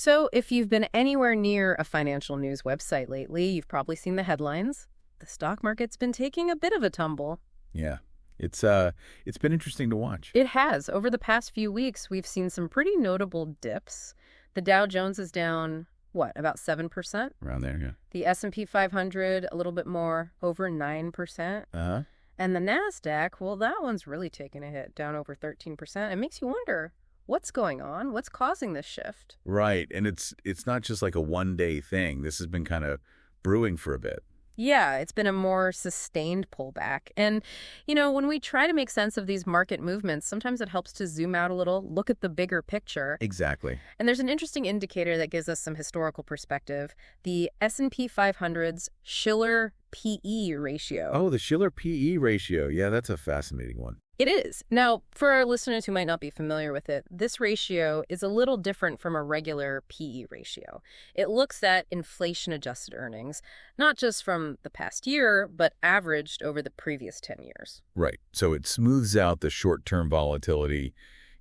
So if you've been anywhere near a financial news website lately, you've probably seen the headlines. The stock market's been taking a bit of a tumble. Yeah. It's been interesting to watch. It has. Over the past few weeks, we've seen some pretty notable dips. The Dow Jones is down, what, about 7%? Around there, yeah. The S&P 500, a little bit more, over 9%. Uh-huh. And the NASDAQ, well, that one's really taken a hit, down over 13%. It makes you wonder, what's going on? What's causing this shift? Right. And it's not just like a one-day thing. This has been kind of brewing for a bit. Yeah, it's been a more sustained pullback. And, when we try to make sense of these market movements, sometimes it helps to zoom out a little, look at the bigger picture. Exactly. And there's an interesting indicator that gives us some historical perspective. The S&P 500's Shiller PE ratio. Oh, the Shiller PE ratio. Yeah, that's a fascinating one. It is. Now, for our listeners who might not be familiar with it, this ratio is a little different from a regular PE ratio. It looks at inflation-adjusted earnings, not just from the past year, but averaged over the previous 10 years. Right. So it smooths out the short-term volatility,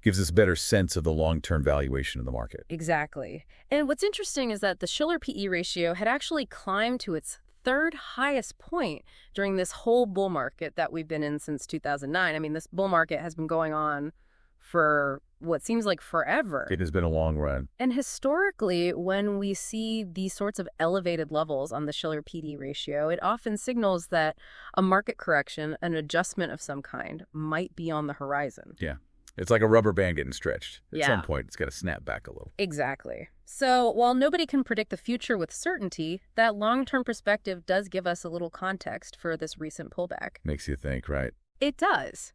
gives us a better sense of the long-term valuation of the market. Exactly. And what's interesting is that the Shiller PE ratio had actually climbed to its third highest point during this whole bull market that we've been in since 2009. I mean, this bull market has been going on for what seems like forever. It has been a long run. And historically, when we see these sorts of elevated levels on the Shiller PE ratio, it often signals that a market correction, an adjustment of some kind, might be on the horizon. Yeah. It's like a rubber band getting stretched. At Yeah. some point, it's got to snap back a little. Exactly. So while nobody can predict the future with certainty, that long-term perspective does give us a little context for this recent pullback. Makes you think, right? It does.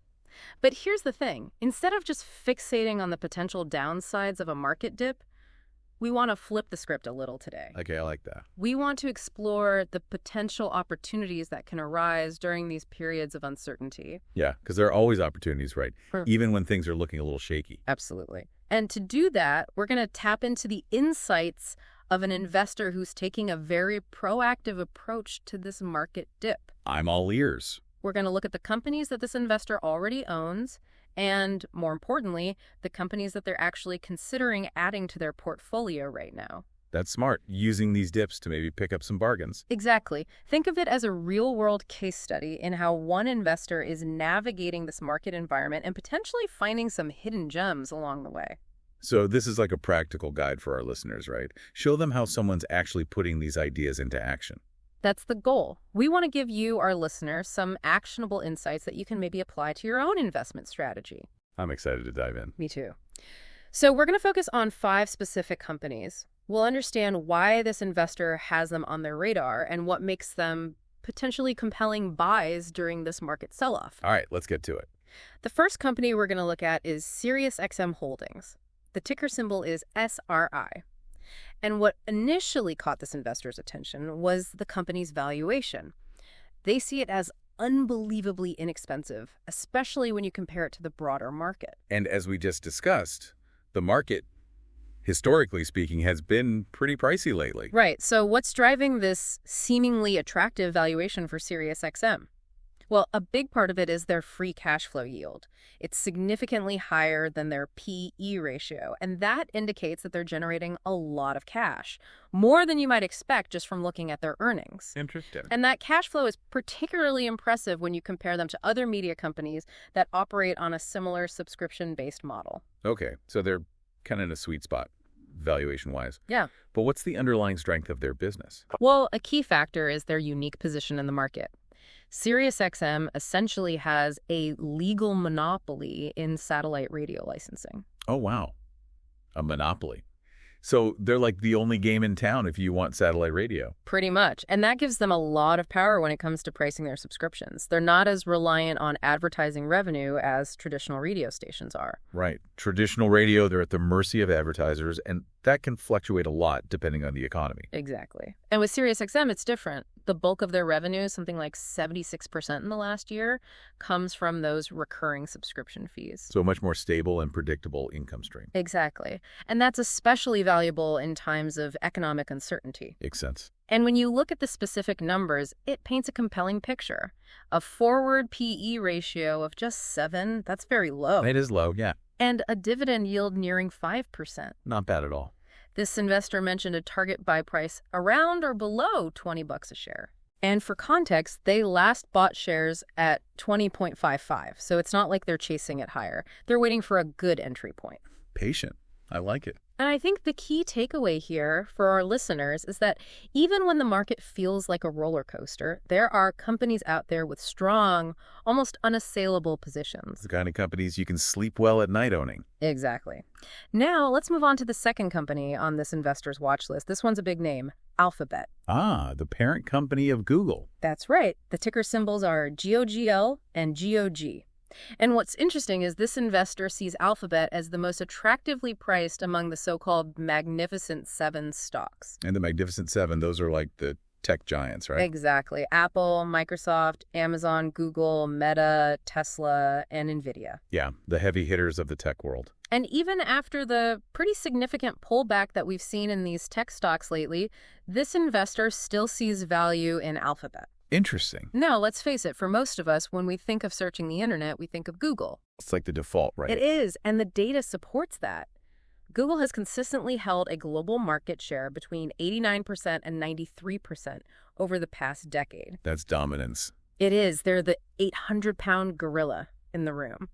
But here's the thing. Instead of just fixating on the potential downsides of a market dip, we want to flip the script a little today. Okay, I like that. We want to explore the potential opportunities that can arise during these periods of uncertainty. Yeah, because there are always opportunities, right? Even when things are looking a little shaky. Absolutely. And to do that, we're going to tap into the insights of an investor who's taking a very proactive approach to this market dip. I'm all ears. We're going to look at the companies that this investor already owns and, more importantly, the companies that they're actually considering adding to their portfolio right now. That's smart, using these dips to maybe pick up some bargains. Exactly. Think of it as a real-world case study in how one investor is navigating this market environment and potentially finding some hidden gems along the way. So this is like a practical guide for our listeners, right? Show them how someone's actually putting these ideas into action. That's the goal. We want to give you, our listeners, some actionable insights that you can maybe apply to your own investment strategy. I'm excited to dive in. Me too. So we're going to focus on 5 specific companies. We'll understand why this investor has them on their radar and what makes them potentially compelling buys during this market sell-off. All right, let's get to it. The first company we're going to look at is Sirius Holdings. The ticker symbol is SRI. And what initially caught this investor's attention was the company's valuation. They see it as unbelievably inexpensive, especially when you compare it to the broader market. And as we just discussed, the market, historically speaking, has been pretty pricey lately. Right. So what's driving this seemingly attractive valuation for SiriusXM? Well, a big part of it is their free cash flow yield. It's significantly higher than their PE ratio, and that indicates that they're generating a lot of cash, more than you might expect just from looking at their earnings. Interesting. And that cash flow is particularly impressive when you compare them to other media companies that operate on a similar subscription-based model. Okay, so they're kind of in a sweet spot, valuation-wise. Yeah. But what's the underlying strength of their business? Well, a key factor is their unique position in the market. SiriusXM essentially has a legal monopoly in satellite radio licensing. Oh, wow. A monopoly. So they're like the only game in town if you want satellite radio. Pretty much. And that gives them a lot of power when it comes to pricing their subscriptions. They're not as reliant on advertising revenue as traditional radio stations are. Right. Traditional radio, they're at the mercy of advertisers, and that can fluctuate a lot depending on the economy. Exactly. And with SiriusXM, it's different. The bulk of their revenue, something like 76% in the last year, comes from those recurring subscription fees. So a much more stable and predictable income stream. Exactly. And that's especially valuable in times of economic uncertainty. Makes sense. And when you look at the specific numbers, it paints a compelling picture. A forward PE ratio of just 7, that's very low. It is low, yeah. And a dividend yield nearing 5%. Not bad at all. This investor mentioned a target buy price around or below $20 a share. And for context, they last bought shares at 20.55, so it's not like they're chasing it higher. They're waiting for a good entry point. Patient. I like it. And I think the key takeaway here for our listeners is that even when the market feels like a roller coaster, there are companies out there with strong, almost unassailable positions. The kind of companies you can sleep well at night owning. Exactly. Now, let's move on to the second company on this investor's watch list. This one's a big name, Alphabet. Ah, the parent company of Google. That's right. The ticker symbols are GOGL and GOG. And what's interesting is this investor sees Alphabet as the most attractively priced among the so-called Magnificent Seven stocks. And the Magnificent Seven, those are like the tech giants, right? Exactly. Apple, Microsoft, Amazon, Google, Meta, Tesla, and Nvidia. Yeah, the heavy hitters of the tech world. And even after the pretty significant pullback that we've seen in these tech stocks lately, this investor still sees value in Alphabet. Interesting. Now, let's face it, for most of us, when we think of searching the internet, we think of Google. It's like the default, right? It is, and the data supports that. Google has consistently held a global market share between 89% and 93% over the past decade. That's dominance. It is. They're the 800-pound gorilla in the room.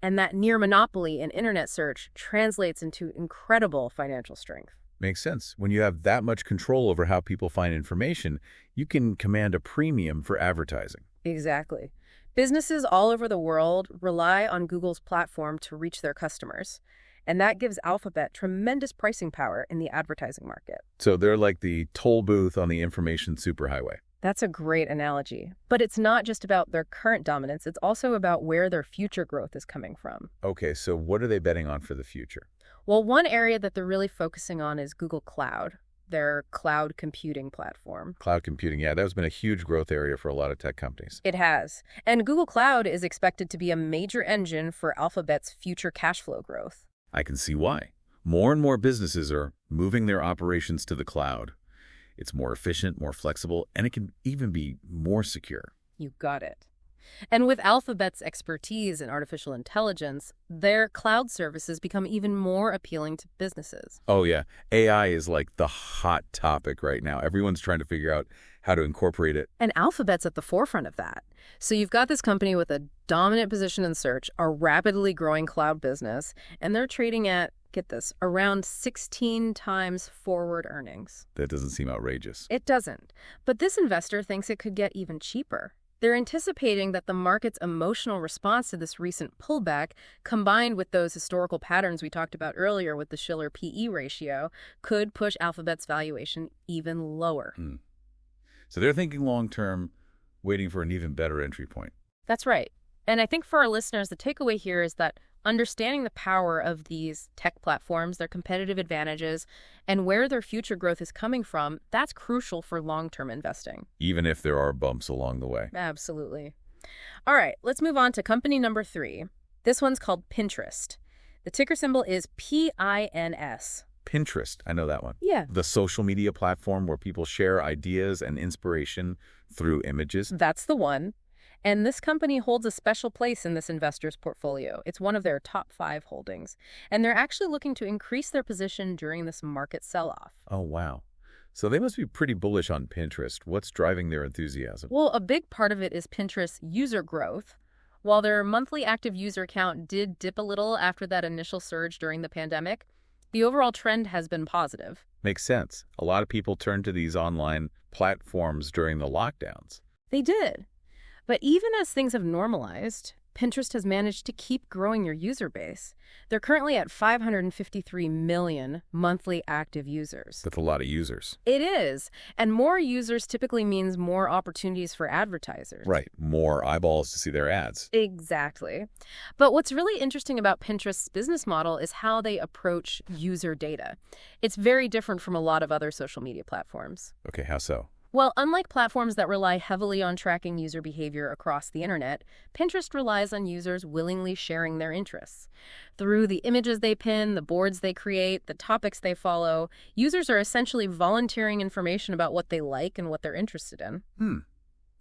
And that near monopoly in internet search translates into incredible financial strength. Makes sense. When you have that much control over how people find information, you can command a premium for advertising. Exactly. Businesses all over the world rely on Google's platform to reach their customers. And that gives Alphabet tremendous pricing power in the advertising market. So they're like the toll booth on the information superhighway. That's a great analogy. But it's not just about their current dominance. It's also about where their future growth is coming from. Okay, so what are they betting on for the future? Well, one area that they're really focusing on is Google Cloud, their cloud computing platform. Cloud computing, yeah, that's been a huge growth area for a lot of tech companies. It has. And Google Cloud is expected to be a major engine for Alphabet's future cash flow growth. I can see why. More and more businesses are moving their operations to the cloud. It's more efficient, more flexible, and it can even be more secure. You got it. And with Alphabet's expertise in artificial intelligence, their cloud services become even more appealing to businesses. Oh, yeah. AI is like the hot topic right now. Everyone's trying to figure out how to incorporate it. And Alphabet's at the forefront of that. So you've got this company with a dominant position in search, a rapidly growing cloud business, and they're trading at, get this, around 16 times forward earnings. That doesn't seem outrageous. It doesn't. But this investor thinks it could get even cheaper. They're anticipating that the market's emotional response to this recent pullback, combined with those historical patterns we talked about earlier with the Shiller PE ratio, could push Alphabet's valuation even lower. So they're thinking long-term, waiting for an even better entry point. That's right. And I think for our listeners, the takeaway here is that understanding the power of these tech platforms, their competitive advantages, and where their future growth is coming from, that's crucial for long-term investing. Even if there are bumps along the way. Absolutely. All right, let's move on to company number 3. This one's called Pinterest. The ticker symbol is PINS. Pinterest, I know that one. Yeah. The social media platform where people share ideas and inspiration through images. That's the one. And this company holds a special place in this investor's portfolio. It's one of their top 5 holdings. And they're actually looking to increase their position during this market sell-off. Oh, wow. So they must be pretty bullish on Pinterest. What's driving their enthusiasm? Well, a big part of it is Pinterest's user growth. While their monthly active user count did dip a little after that initial surge during the pandemic, the overall trend has been positive. Makes sense. A lot of people turned to these online platforms during the lockdowns. They did. But even as things have normalized, Pinterest has managed to keep growing their user base. They're currently at 553 million monthly active users. That's a lot of users. It is. And more users typically means more opportunities for advertisers. Right. More eyeballs to see their ads. Exactly. But what's really interesting about Pinterest's business model is how they approach user data. It's very different from a lot of other social media platforms. Okay, how so? Well, unlike platforms that rely heavily on tracking user behavior across the internet, Pinterest relies on users willingly sharing their interests. Through the images they pin, the boards they create, the topics they follow, users are essentially volunteering information about what they like and what they're interested in.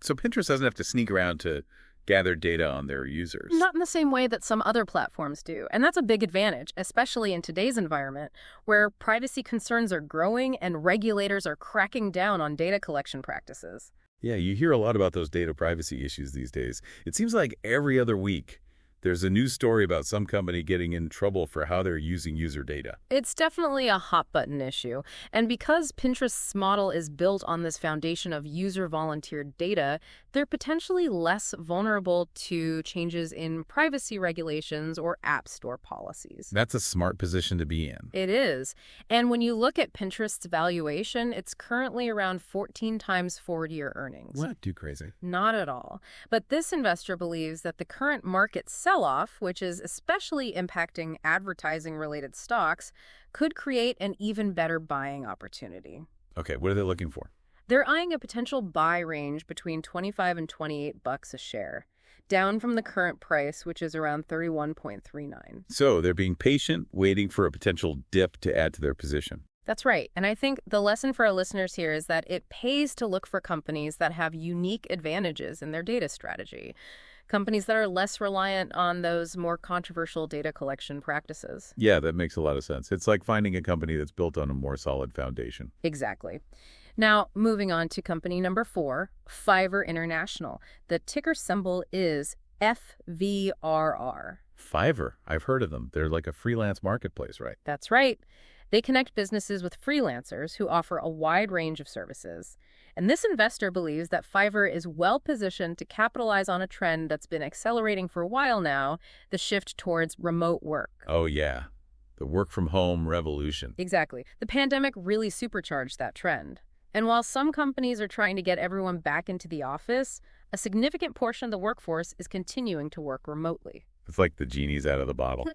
So Pinterest doesn't have to sneak around to gather data on their users. Not in the same way that some other platforms do. And that's a big advantage, especially in today's environment, where privacy concerns are growing and regulators are cracking down on data collection practices. Yeah, you hear a lot about those data privacy issues these days. It seems like every other week, there's a news story about some company getting in trouble for how they're using user data. It's definitely a hot-button issue. And because Pinterest's model is built on this foundation of user-volunteered data, they're potentially less vulnerable to changes in privacy regulations or app store policies. That's a smart position to be in. It is. And when you look at Pinterest's valuation, it's currently around 14 times forward-year earnings. What? Too crazy. Not at all. But this investor believes that the current market sell-off, which is especially impacting advertising-related stocks, could create an even better buying opportunity. Okay, what are they looking for? They're eyeing a potential buy range between $25 and $28 a share, down from the current price, which is around $31.39. So they're being patient, waiting for a potential dip to add to their position. That's right. And I think the lesson for our listeners here is that it pays to look for companies that have unique advantages in their data strategy. Companies that are less reliant on those more controversial data collection practices. Yeah, that makes a lot of sense. It's like finding a company that's built on a more solid foundation. Exactly. Now, moving on to company number 4, Fiverr International. The ticker symbol is FVRR. Fiverr, I've heard of them. They're like a freelance marketplace, right? That's right. They connect businesses with freelancers who offer a wide range of services. And this investor believes that Fiverr is well-positioned to capitalize on a trend that's been accelerating for a while now, the shift towards remote work. Oh, yeah. The work-from-home revolution. Exactly. The pandemic really supercharged that trend. And while some companies are trying to get everyone back into the office, a significant portion of the workforce is continuing to work remotely. It's like the genie's out of the bottle.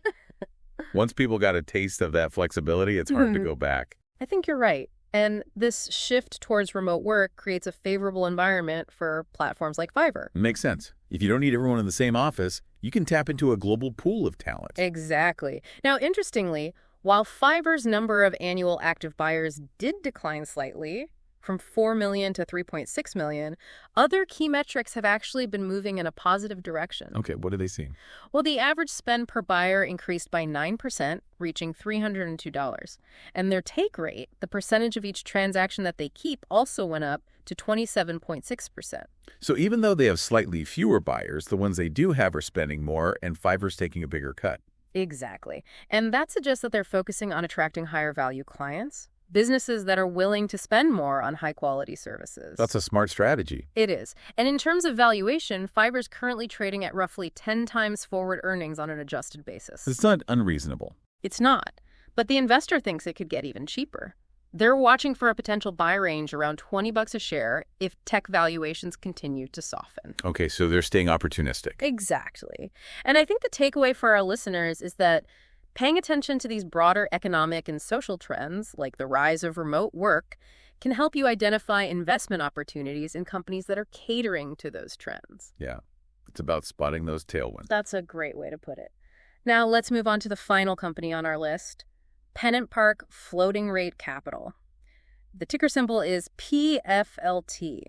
Once people got a taste of that flexibility, it's hard to go back. I think you're right. And this shift towards remote work creates a favorable environment for platforms like Fiverr. Makes sense. If you don't need everyone in the same office, you can tap into a global pool of talent. Exactly. Now, interestingly, while Fiverr's number of annual active buyers did decline slightly, from 4 million to 3.6 million, other key metrics have actually been moving in a positive direction. Okay, what are they seeing? Well, the average spend per buyer increased by 9%, reaching $302. And their take rate, the percentage of each transaction that they keep, also went up to 27.6%. So even though they have slightly fewer buyers, the ones they do have are spending more, and Fiverr's taking a bigger cut. Exactly. And that suggests that they're focusing on attracting higher value clients, businesses that are willing to spend more on high-quality services. That's a smart strategy. It is. And in terms of valuation, Fiverr's currently trading at roughly 10 times forward earnings on an adjusted basis. It's not unreasonable. It's not. But the investor thinks it could get even cheaper. They're watching for a potential buy range around $20 a share if tech valuations continue to soften. Okay, so they're staying opportunistic. Exactly. And I think the takeaway for our listeners is that paying attention to these broader economic and social trends, like the rise of remote work, can help you identify investment opportunities in companies that are catering to those trends. Yeah, it's about spotting those tailwinds. That's a great way to put it. Now, let's move on to the final company on our list, PennantPark Floating Rate Capital. The ticker symbol is PFLT.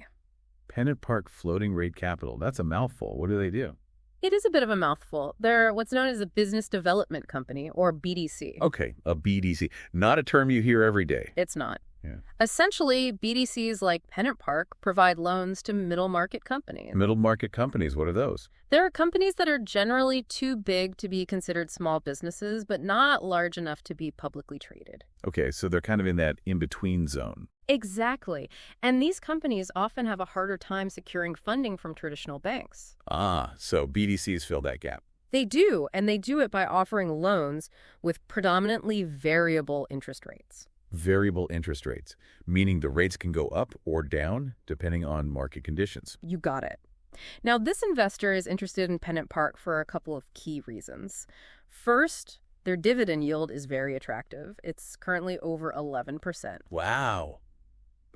PennantPark Floating Rate Capital. That's a mouthful. What do they do? It is a bit of a mouthful. They're what's known as a business development company, or BDC. Okay, a BDC. Not a term you hear every day. It's not. Yeah. Essentially, BDCs like PennantPark provide loans to middle-market companies. Middle-market companies, what are those? There are companies that are generally too big to be considered small businesses, but not large enough to be publicly traded. Okay, so they're kind of in that in-between zone. Exactly. And these companies often have a harder time securing funding from traditional banks. Ah, so BDCs fill that gap. They do, and they do it by offering loans with predominantly variable interest rates. Variable interest rates, meaning the rates can go up or down depending on market conditions. You got it. Now, this investor is interested in PennantPark for a couple of key reasons. First, their dividend yield is very attractive. It's currently over 11%. Wow.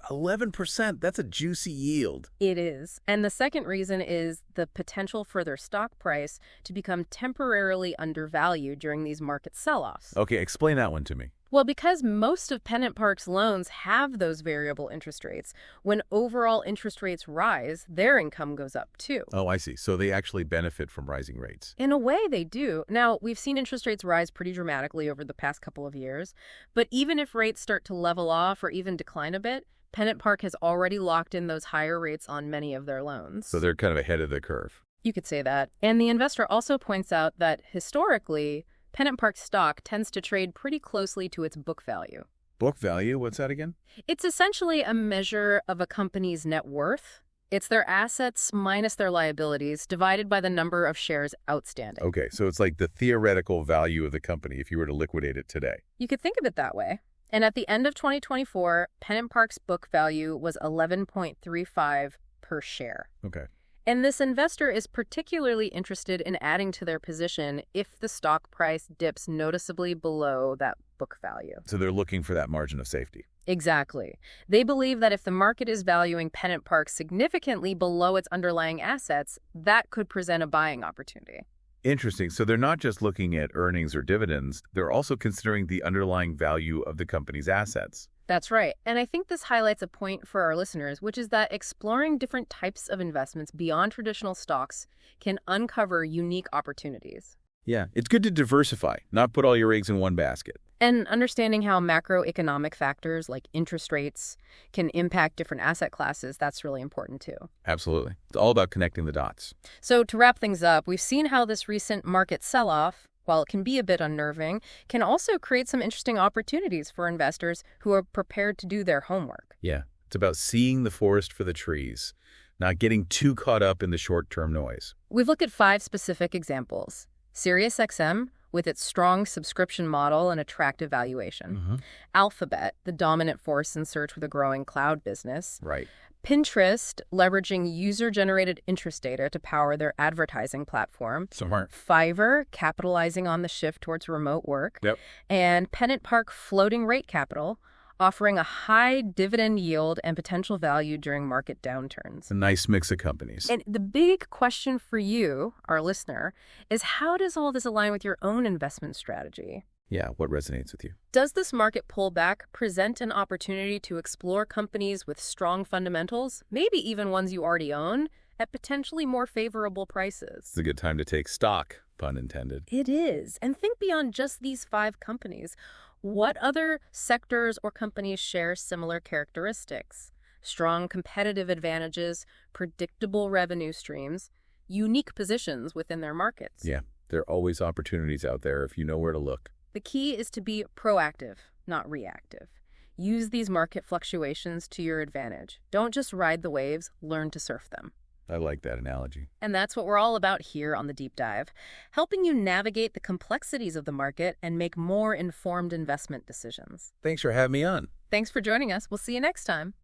11%, that's a juicy yield. It is. And the second reason is the potential for their stock price to become temporarily undervalued during these market sell-offs. Okay, explain that one to me. Well, because most of PennantPark's loans have those variable interest rates, when overall interest rates rise, their income goes up too. Oh, I see. So they actually benefit from rising rates. In a way, they do. Now, we've seen interest rates rise pretty dramatically over the past couple of years, but even if rates start to level off or even decline a bit, PennantPark has already locked in those higher rates on many of their loans. So they're kind of ahead of the curve. You could say that. And the investor also points out that historically, PennantPark stock tends to trade pretty closely to its book value. Book value? What's that again? It's essentially a measure of a company's net worth. It's their assets minus their liabilities divided by the number of shares outstanding. Okay, so it's like the theoretical value of the company if you were to liquidate it today. You could think of it that way. And at the end of 2024, PennantPark's book value was $11.35 per share. Okay. And this investor is particularly interested in adding to their position if the stock price dips noticeably below that book value. So they're looking for that margin of safety. Exactly. They believe that if the market is valuing PennantPark significantly below its underlying assets, that could present a buying opportunity. Interesting. So they're not just looking at earnings or dividends, they're also considering the underlying value of the company's assets. That's right. And I think this highlights a point for our listeners, which is that exploring different types of investments beyond traditional stocks can uncover unique opportunities. Yeah, it's good to diversify, not put all your eggs in one basket. And understanding how macroeconomic factors like interest rates can impact different asset classes, that's really important too. Absolutely. It's all about connecting the dots. So to wrap things up, we've seen how this recent market sell-off, while it can be a bit unnerving, can also create some interesting opportunities for investors who are prepared to do their homework. Yeah, it's about seeing the forest for the trees, not getting too caught up in the short-term noise. We've looked at 5 specific examples. SiriusXM, with its strong subscription model and attractive valuation. Alphabet, the dominant force in search with a growing cloud business. Right. Pinterest, leveraging user-generated interest data to power their advertising platform. Smart. Fiverr, capitalizing on the shift towards remote work. Yep. And PennantPark floating rate capital, offering a high dividend yield and potential value during market downturns. It's a nice mix of companies. And the big question for you, our listener, is how does all this align with your own investment strategy? Yeah, what resonates with you? Does this market pullback present an opportunity to explore companies with strong fundamentals, maybe even ones you already own, at potentially more favorable prices? It's a good time to take stock, pun intended. It is. And think beyond just these 5 companies. What other sectors or companies share similar characteristics? Strong competitive advantages, predictable revenue streams, unique positions within their markets. Yeah, there are always opportunities out there if you know where to look. The key is to be proactive, not reactive. Use these market fluctuations to your advantage. Don't just ride the waves, learn to surf them. I like that analogy. And that's what we're all about here on The Deep Dive, helping you navigate the complexities of the market and make more informed investment decisions. Thanks for having me on. Thanks for joining us. We'll see you next time.